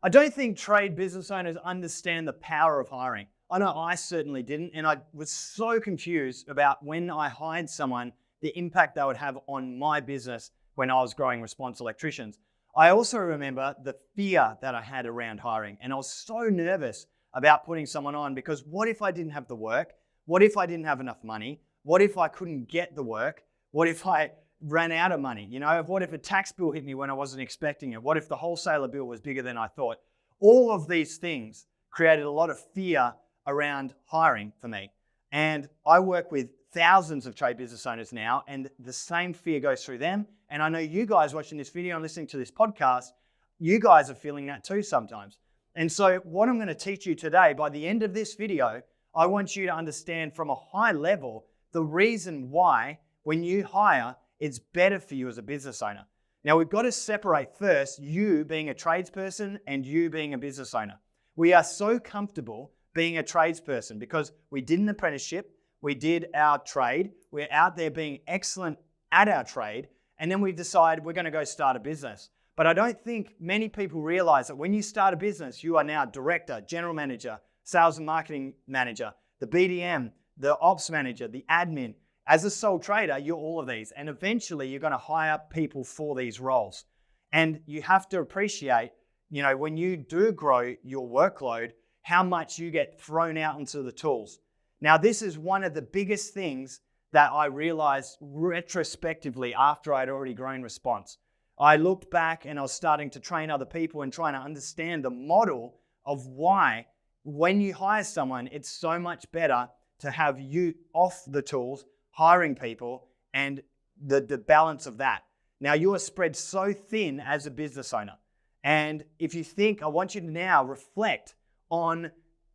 I don't think trade business owners understand the power of hiring. I know I certainly didn't, and I was so confused about when I hired someone, the impact they would have on my business when I was growing Response Electricians. I also remember the fear that I had around hiring, and I was so nervous about putting someone on because what if I didn't have the work? What if I didn't have enough money? What if I couldn't get the work? What if I ran out of money? What if a tax bill hit me when I wasn't expecting it? What if the wholesaler bill was bigger than I thought? All of these things created a lot of fear around hiring for me. And I work with thousands of trade business owners now, and the same fear goes through them. And I know you guys watching this video and listening to this podcast, you guys are feeling that too sometimes. And so what I'm going to teach you today, by the end of this video, I want you to understand from a high level the reason why when you hire, it's better for you as a business owner. Now, we've got to separate first you being a tradesperson and you being a business owner. We are so comfortable being a tradesperson because we did an apprenticeship, we did our trade, we're out there being excellent at our trade, and then we decide we're going to go start a business. But I don't think many people realize that when you start a business, you are now director, general manager, sales and marketing manager, the BDM, the ops manager, the admin. As a sole trader, you're all of these, and eventually you're going to hire people for these roles. And you have to appreciate, when you do grow your workload, how much you get thrown out into the tools. Now, this is one of the biggest things that I realized retrospectively after I'd already grown Response. I looked back and I was starting to train other people and trying to understand the model of why, when you hire someone, it's so much better to have you off the tools, hiring people, and the balance of that. Now, you are spread so thin as a business owner. And if you think, I want you to now reflect on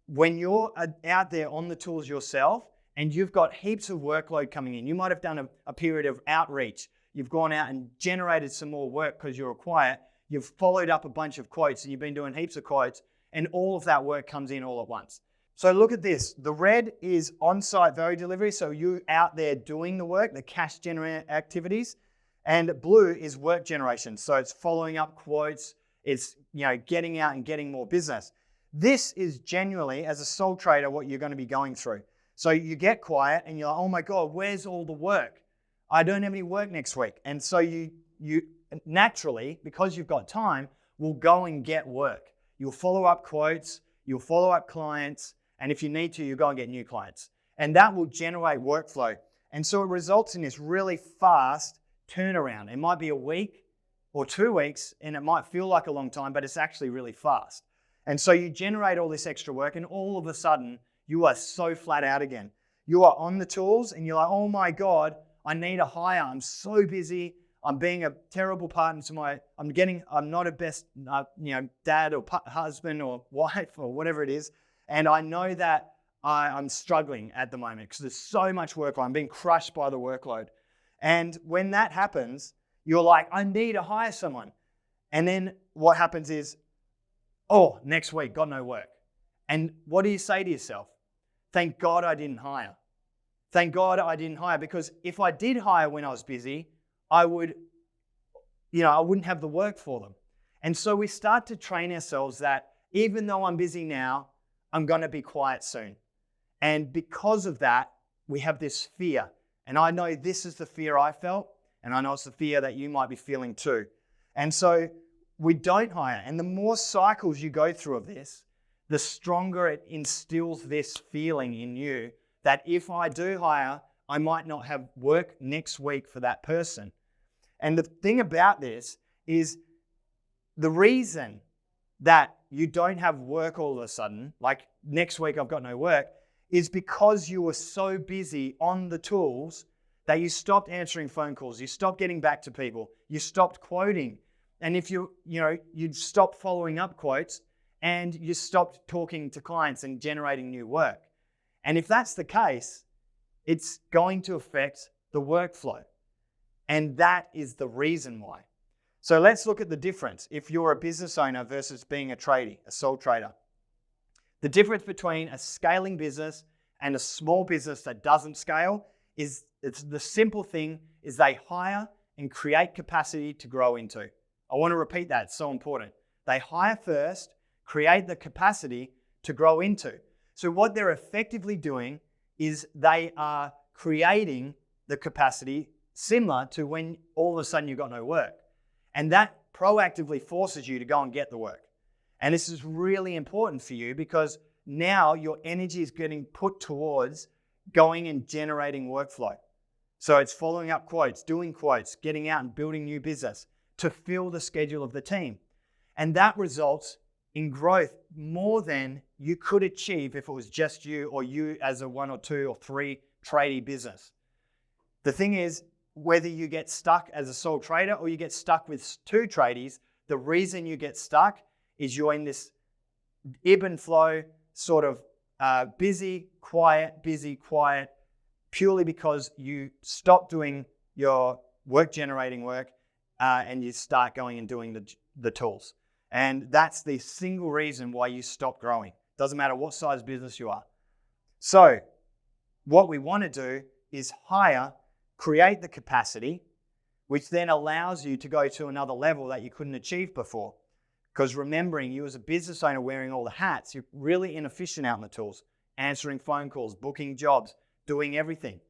when you're out there on the tools yourself and you've got heaps of workload coming in. You might have done a period of outreach. You've gone out and generated some more work because you're quiet. You've followed up a bunch of quotes and you've been doing heaps of quotes, and all of that work comes in all at once. So look at this. The red is on-site value delivery. So you out there doing the work, the cash generating activities, and blue is work generation. So it's following up quotes. It's getting out and getting more business. This is genuinely, as a sole trader, what you're going to be going through. So you get quiet and you're like, oh my God, where's all the work? I don't have any work next week. And so you naturally, because you've got time, will go and get work. You'll follow up quotes, you'll follow up clients, and if you need to, you go and get new clients. And that will generate workflow. And so it results in this really fast turnaround. It might be a week or 2 weeks, and it might feel like a long time, but it's actually really fast. And so you generate all this extra work, and all of a sudden, you are so flat out again. You are on the tools, and you're like, oh my God, I need a hire. I'm so busy. I'm being a terrible partner to I'm not a best, dad or husband or wife or whatever it is. And I know that I'm struggling at the moment because there's so much workload. I'm being crushed by the workload. And when that happens, you're like, I need to hire someone. And then what happens is, oh, next week, got no work. And what do you say to yourself? Thank God I didn't hire. Thank God I didn't hire, because if I did hire when I was busy, I wouldn't have the work for them. And so we start to train ourselves that even though I'm busy now, I'm going to be quiet soon. And because of that, we have this fear. And I know this is the fear I felt, and I know it's the fear that you might be feeling too. And so we don't hire. And the more cycles you go through of this, the stronger it instills this feeling in you that if I do hire, I might not have work next week for that person. And the thing about this is the reason that you don't have work all of a sudden, like next week I've got no work, is because you were so busy on the tools that you stopped answering phone calls, you stopped getting back to people, you stopped quoting. And if you'd stopped following up quotes and you stopped talking to clients and generating new work. And if that's the case, it's going to affect the workflow. And that is the reason why. So let's look at the difference if you're a business owner versus being a tradie, a sole trader. The difference between a scaling business and a small business that doesn't scale is the simple thing is they hire and create capacity to grow into. I want to repeat that, it's so important. They hire first create the capacity to grow into. So what they're effectively doing is they are creating the capacity similar to when all of a sudden you've got no work. And that proactively forces you to go and get the work. And this is really important for you because now your energy is getting put towards going and generating workflow. So it's following up quotes, doing quotes, getting out and building new business to fill the schedule of the team. And that results in growth more than you could achieve if it was just you or you as a 1 or 2 or 3 tradie business. The thing is, whether you get stuck as a sole trader or you get stuck with 2 tradies, the reason you get stuck is you're in this ebb and flow sort of busy, quiet, purely because you stop doing your work generating work and you start going and doing the tools. And that's the single reason why you stop growing. Doesn't matter what size business you are. So what we want to do is create the capacity, which then allows you to go to another level that you couldn't achieve before. Because remembering, you as a business owner wearing all the hats, you're really inefficient out in the tools, answering phone calls, booking jobs, doing everything.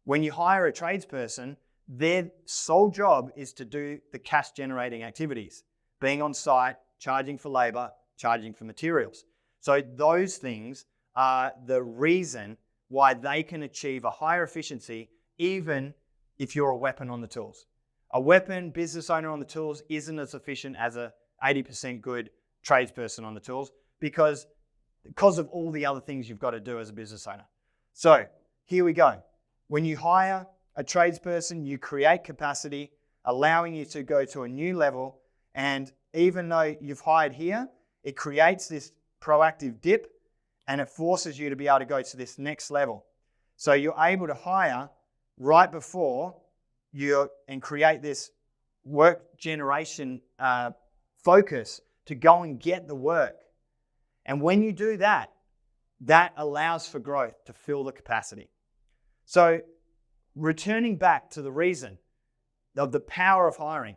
When you hire a tradesperson, their sole job is to do the cash generating activities, being on site, charging for labor, charging for materials. So those things are the reason why they can achieve a higher efficiency even if you're a weapon on the tools. A weapon business owner on the tools isn't as efficient as a 80% good tradesperson on the tools because of all the other things you've got to do as a business owner. So here we go. When you hire a tradesperson, you create capacity, allowing you to go to a new level. And even though you've hired here, it creates this proactive dip and it forces you to be able to go to this next level. So you're able to hire right before and create this work generation focus to go and get the work. And when you do that, that allows for growth to fill the capacity. So returning back to the reason of the power of hiring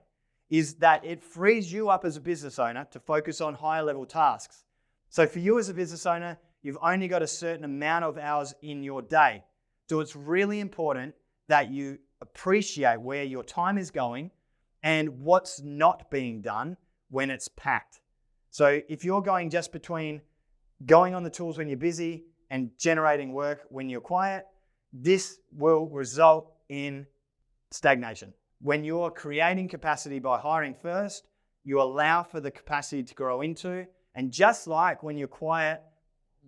is that it frees you up as a business owner to focus on higher level tasks. So for you as a business owner, you've only got a certain amount of hours in your day. So it's really important that you appreciate where your time is going and what's not being done when it's packed. So if you're going just between going on the tools when you're busy and generating work when you're quiet, this will result in stagnation. When you're creating capacity by hiring first, you allow for the capacity to grow into. And just like when you're quiet,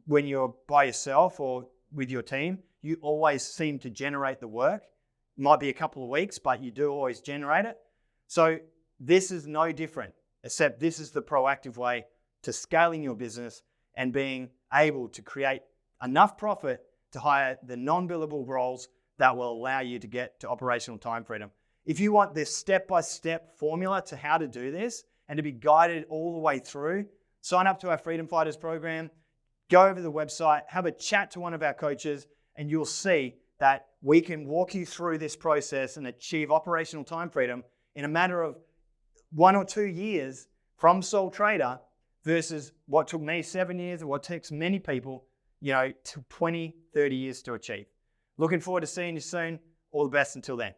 when you're by yourself or with your team, you always seem to generate the work. It might be a couple of weeks, but you do always generate it. So this is no different, except this is the proactive way to scaling your business and being able to create enough profit to hire the non-billable roles that will allow you to get to operational time freedom. If you want this step-by-step formula to how to do this and to be guided all the way through, sign up to our Freedom Fighters program, go over to the website, have a chat to one of our coaches, and you'll see that we can walk you through this process and achieve operational time freedom in a matter of 1 or 2 years from sole trader versus what took me 7 years or what takes many people, 20, 30 years to achieve. Looking forward to seeing you soon. All the best until then.